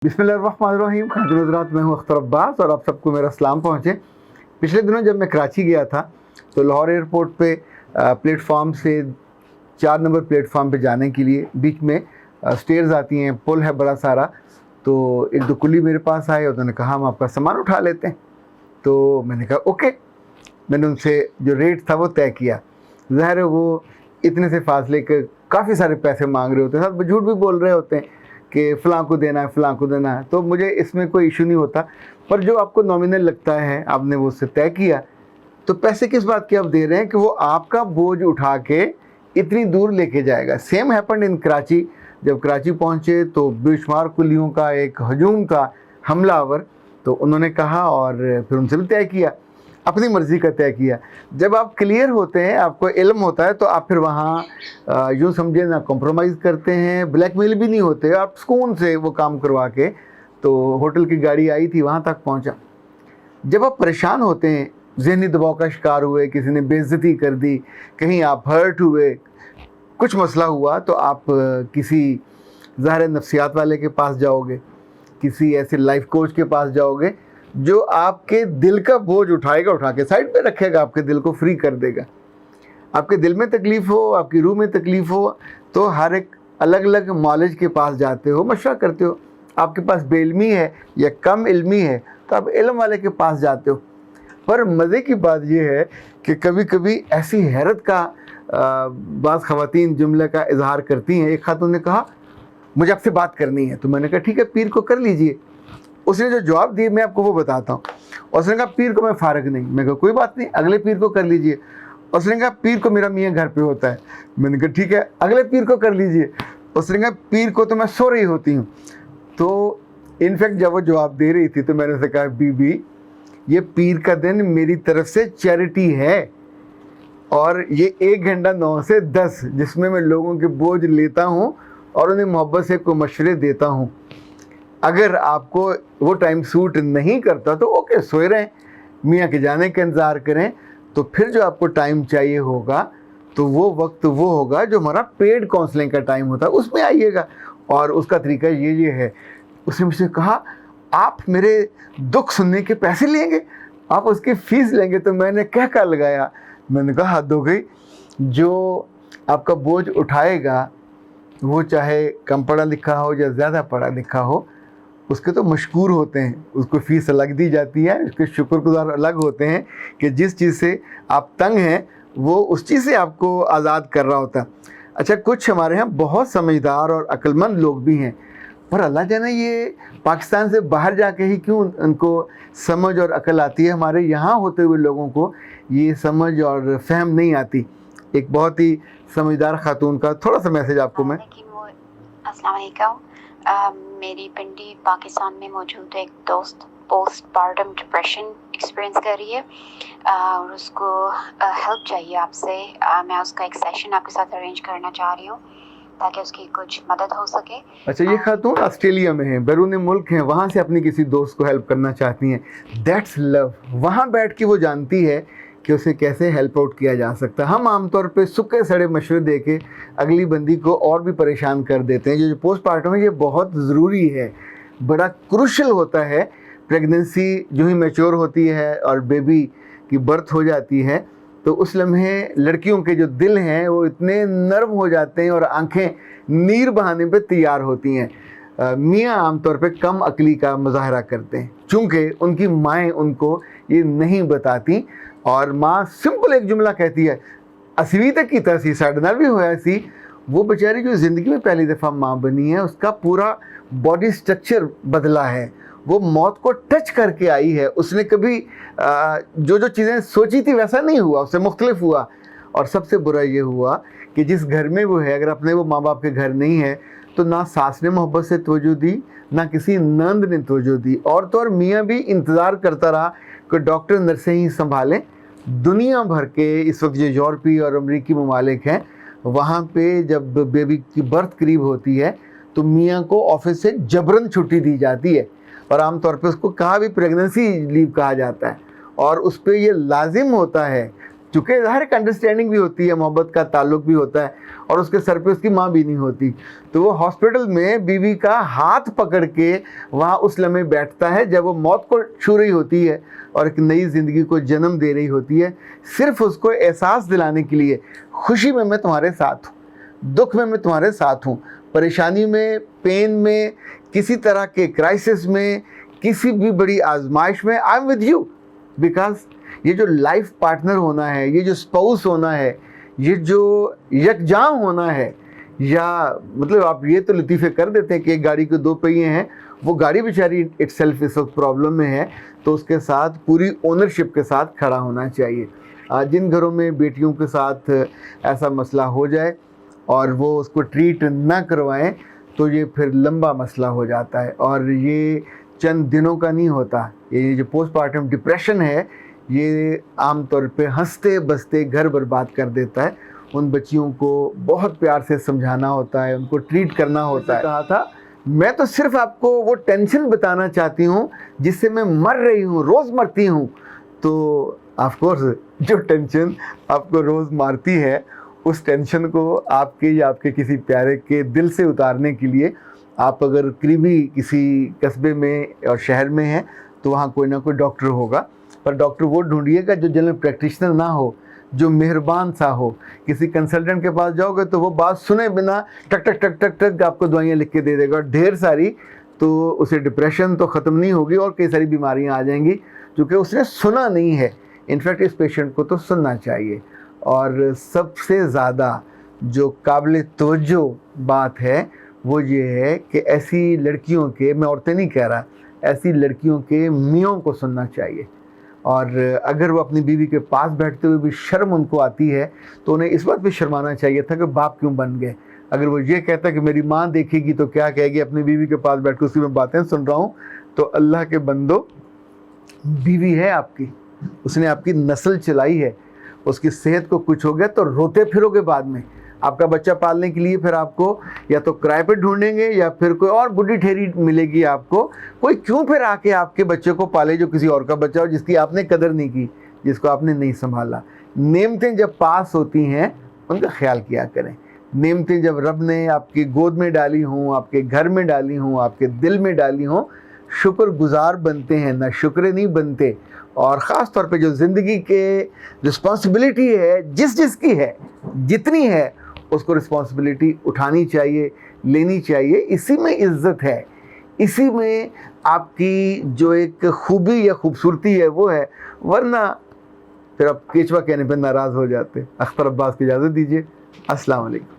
बिस्मिल्लाहिर्रहमानिर्रहीम। खातिन हज़रात, मैं हूँ अख्तर अब्बास और आप सबको मेरा सलाम पहुँचे। पिछले दिनों जब मैं कराची गया था तो लाहौर एयरपोर्ट पे प्लेटफॉर्म से 4 नंबर प्लेटफॉर्म पे जाने के लिए बीच में स्टेयर्स आती हैं, पुल है बड़ा सारा। तो एक दो कुली मेरे पास आए, उन्होंने कहा हम आपका सामान उठा लेते हैं। तो मैंने कहा ओके। मैंने उनसे जो रेट था वो तय किया। ज़ाहिर है वो इतने से फासले के काफ़ी सारे पैसे मांग रहे होते हैं, साथ झूठ भी बोल रहे होते हैं कि फ़लाँ को देना है, फ़लाँ को देना है। तो मुझे इसमें कोई इशू नहीं होता, पर जो आपको नॉमिनल लगता है आपने वो उससे तय किया। तो पैसे किस बात के आप दे रहे हैं कि वो आपका बोझ उठा के इतनी दूर लेके जाएगा। Same happened in Karachi. जब कराची पहुँचे तो बेशुमार कुलियों का एक हजूम था, हमलावर। तो उन्होंने कहा और फिर उनसे भी तय किया, अपनी मर्ज़ी का तय किया। जब आप क्लियर होते हैं, आपको इल्म होता है, तो आप फिर वहाँ यूँ समझे ना कॉम्प्रोमाइज़ करते हैं, ब्लैकमेल भी नहीं होते, आप सुकून से वो काम करवा के। तो होटल की गाड़ी आई थी, वहाँ तक पहुँचा। जब आप परेशान होते हैं, ज़हनी दबाव का शिकार हुए, किसी ने बेइज्जती कर दी, कहीं आप हर्ट हुए, कुछ मसला हुआ, तो आप किसी ज़ाहिर नफ्सियात वाले के पास जाओगे, किसी ऐसे लाइफ कोच के पास जाओगे जो आपके दिल का बोझ उठाएगा, उठा के साइड पे रखेगा, आपके दिल को फ्री कर देगा। आपके दिल में तकलीफ़ हो, आपकी रूह में तकलीफ़ हो, तो हर एक अलग अलग मौलज के पास जाते हो, मशवरा करते हो। आपके पास बेइल्मी है या कम इल्मी है तो आप इल्म वाले के पास जाते हो। पर मज़े की बात यह है कि कभी कभी ऐसी हैरत का बाज़ ख़वातीन जुमले का इजहार करती हैं। एक खातून ने कहा मुझे आपसे बात करनी है। तो मैंने कहा ठीक है, पीर को कर लीजिए। उसने जो जवाब दिए मैं आपको वो बताता हूँ। उसने कहा पीर को मैं फ़ारग नहीं। मैं कहा कोई बात नहीं, अगले पीर को कर लीजिए। उसने कहा पीर को मेरा मियाँ घर पे होता है। मैंने कहा ठीक है, अगले पीर को कर लीजिए। उसने कहा पीर को तो मैं सो रही होती हूँ। तो इनफैक्ट जब वो जवाब दे रही थी तो मैंने उसे कहा बीबी, ये पीर का दिन मेरी तरफ से चैरिटी है और ये 1 घंटा 9 से 10 जिसमें मैं लोगों के बोझ लेता हूँ और उन्हें मोहब्बत से को मशवरे देता हूँ। अगर आपको वो टाइम सूट नहीं करता तो ओके, सोए रहें, मियाँ के जाने का इंतज़ार करें। तो फिर जो आपको टाइम चाहिए होगा तो वो वक्त वो होगा जो हमारा पेड काउंसलिंग का टाइम होता है, उसमें आइएगा। और उसका तरीका ये है। उसने मुझसे कहा आप मेरे दुख सुनने के पैसे लेंगे, आप उसकी फ़ीस लेंगे। तो मैंने क्या लगाया, मैंने कहा हद हो गई। जो आपका बोझ उठाएगा वो चाहे कम पढ़ा लिखा हो या ज़्यादा पढ़ा लिखा हो, उसके तो मशकूर होते हैं, उसको फ़ीस अलग दी जाती है, उसके शुक्रगुज़ार अलग होते हैं कि जिस चीज़ से आप तंग हैं वो उस चीज़ से आपको आज़ाद कर रहा होता है। अच्छा, कुछ हमारे यहाँ बहुत समझदार और अक्लमंद लोग भी हैं, पर अल्लाह जाने ये पाकिस्तान से बाहर जाके ही क्यों उनको समझ और अकल आती है। हमारे यहाँ होते हुए लोगों को ये समझ और फहम नहीं आती। एक बहुत ही समझदार खातून का थोड़ा सा मैसेज आपको मैं। अस्सलाम वालेकुम। मेरी पिंडी पाकिस्तान में मौजूद एक दोस्त पोस्ट पार्टम डिप्रेशन एक्सपीरियंस कर रही है और उसको हेल्प चाहिए आपसे। मैं उसका एक सेशन आपके साथ अरेंज करना चाह रही हूँ ताकि उसकी कुछ मदद हो सके। अच्छा, ये खातून ऑस्ट्रेलिया में है, बैरून मुल्क हैं, वहाँ से अपनी किसी दोस्त को हेल्प करना चाहती हैं। That's love. वहाँ बैठ के वो जानती है कि उसे कैसे हेल्प आउट किया जा सकता है। हम आमतौर पे सूखे सड़े मशवरे दे के अगली बंदी को और भी परेशान कर देते हैं। जो पोस्ट पार्टम है ये बहुत ज़रूरी है, बड़ा क्रूशल होता है। प्रेगनेंसी जो ही मैच्योर होती है और बेबी की बर्थ हो जाती है तो उस लम्हे लड़कियों के जो दिल हैं वो इतने नरम हो जाते हैं और आंखें नीर बहाने पे तैयार होती हैं। मियाँ आमतौर पे कम अकली का मुजाहरा करते हैं चूँकि उनकी माएँ उनको ये नहीं बताती। और माँ सिंपल एक जुमला कहती है, असवी तक की तसी साढ़े नाल भी होया सी। वो बेचारी जो ज़िंदगी में पहली दफ़ा माँ बनी है, उसका पूरा बॉडी स्ट्रक्चर बदला है, वो मौत को टच करके आई है। उसने कभी जो चीज़ें सोची थी वैसा नहीं हुआ, उससे मुख्तलिफ हुआ। और सबसे बुरा ये हुआ कि जिस घर में वो है, अगर अपने वो माँ बाप के घर नहीं है तो ना सास ने मोहब्बत से तवज्जो दी, ना किसी नंद ने तवज्जो दी। और तो और मियाँ भी इंतज़ार करता रहा कि डॉक्टर नर्सें ही संभालें। दुनिया भर के इस वक्त जो यूरोपीय और अमरीकी ममालिक हैं, वहाँ पे जब बेबी की बर्थ करीब होती है तो मियाँ को ऑफिस से जबरन छुट्टी दी जाती है और आमतौर पे उसको कहा भी प्रेगनेंसी लीव कहा जाता है। और उस पर यह लाजिम होता है چونکہ ہر ایک انڈرسٹینڈنگ بھی ہوتی ہے, محبت کا تعلق بھی ہوتا ہے, اور اس کے سر پہ اس کی ماں بھی نہیں ہوتی. تو وہ ہاسپٹل میں بیوی کا ہاتھ پکڑ کے وہاں اس لمحے بیٹھتا ہے جب وہ موت کو چھو رہی ہوتی ہے اور ایک نئی زندگی کو جنم دے رہی ہوتی ہے, صرف اس کو احساس دلانے کے لیے خوشی میں تمہارے ساتھ ہوں, دکھ میں تمہارے ساتھ ہوں, پریشانی میں, پین میں, کسی طرح کے کرائسس میں, کسی بھی بڑی آزمائش میں, I am with you. Because یہ جو لائف پارٹنر ہونا ہے, یہ جو اسپاؤس ہونا ہے, یہ جو یکجاں ہونا ہے, یا مطلب آپ یہ تو لطیفے کر دیتے ہیں کہ ایک گاڑی کے دو پہیے ہیں, وہ گاڑی بیچاری اٹ سیلف اس وقت پرابلم میں ہے, تو اس کے ساتھ پوری اونرشپ کے ساتھ کھڑا ہونا چاہیے. جن گھروں میں بیٹیوں کے ساتھ ایسا مسئلہ ہو جائے اور وہ اس کو ٹریٹ نہ کروائیں تو یہ پھر لمبا مسئلہ ہو جاتا ہے, اور یہ چند دنوں کا نہیں ہوتا. یہ جو پوسٹ پارٹم ڈپریشن ہے یہ عام طور پہ ہنستے بستے گھر برباد کر دیتا ہے. ان بچیوں کو بہت پیار سے سمجھانا ہوتا ہے, ان کو ٹریٹ کرنا ہوتا ہے. کہا تھا میں تو صرف آپ کو وہ ٹینشن بتانا چاہتی ہوں جس سے میں مر رہی ہوں, روز مرتی ہوں. تو آف کورس جو ٹینشن آپ کو روز مارتی ہے, اس ٹینشن کو آپ کے یا آپ کے کسی پیارے کے دل سے اتارنے کے لیے آپ اگر قریبی کسی قصبے میں اور شہر میں ہیں تو وہاں کوئی نہ کوئی ڈاکٹر ہوگا, پر ڈاکٹر وہ ڈھونڈیے گا جو جنرل پریکٹیشنر نہ ہو, جو مہربان سا ہو. کسی کنسلٹنٹ کے پاس جاؤ گے تو وہ بات سنے بنا ٹک ٹک ٹک ٹک ٹک آپ کو دوائیاں لکھ کے دے دے گا ڈھیر ساری, تو اسے ڈپریشن تو ختم نہیں ہوگی اور کئی ساری بیماریاں آ جائیں گی کیونکہ اس نے سنا نہیں ہے. انفیکٹ اس پیشنٹ کو تو سننا چاہیے. اور سب سے زیادہ جو قابل توجہ بات ہے وہ یہ ہے کہ ایسی لڑکیوں کے, میں عورتیں نہیں کہہ رہا, ایسی لڑکیوں کے میوں کو سننا چاہیے. اور اگر وہ اپنی بیوی کے پاس بیٹھتے ہوئے بھی شرم ان کو آتی ہے تو انہیں اس بات پہ شرمانا چاہیے تھا کہ باپ کیوں بن گئے. اگر وہ یہ کہتا ہے کہ میری ماں دیکھے گی تو کیا کہے گی, اپنی بیوی کے پاس بیٹھ کے اس کی میں باتیں سن رہا ہوں, تو اللہ کے بندو, بیوی ہے آپ کی, اس نے آپ کی نسل چلائی ہے, اس کی صحت کو کچھ ہو گیا تو روتے پھرو گے بعد میں. آپ کا بچہ پالنے کے لیے پھر آپ کو یا تو کرائے پہ ڈھونڈیں گے یا پھر کوئی اور بڈھی ٹھیری ملے گی آپ کو. کوئی کیوں پھر آ کے آپ کے بچے کو پالے جو کسی اور کا بچہ ہو, جس کی آپ نے قدر نہیں کی, جس کو آپ نے نہیں سنبھالا. نعمتیں جب پاس ہوتی ہیں ان کا خیال کیا کریں. نعمتیں جب رب نے آپ کی گود میں ڈالی ہوں, آپ کے گھر میں ڈالی ہوں, آپ کے دل میں ڈالی ہوں, شکر گزار بنتے ہیں, نہ شکرے نہیں بنتے. اور خاص طور پہ جو زندگی کے رسپانسبلٹی ہے, جس کی ہے, جتنی ہے, اس کو رسپانسبلٹی اٹھانی چاہیے, لینی چاہیے. اسی میں عزت ہے, اسی میں آپ کی جو ایک خوبی یا خوبصورتی ہے وہ ہے. ورنہ پھر آپ کیچوا کہنے پہ ناراض ہو جاتے. اختر عباس کی اجازت دیجیے. السلام علیکم.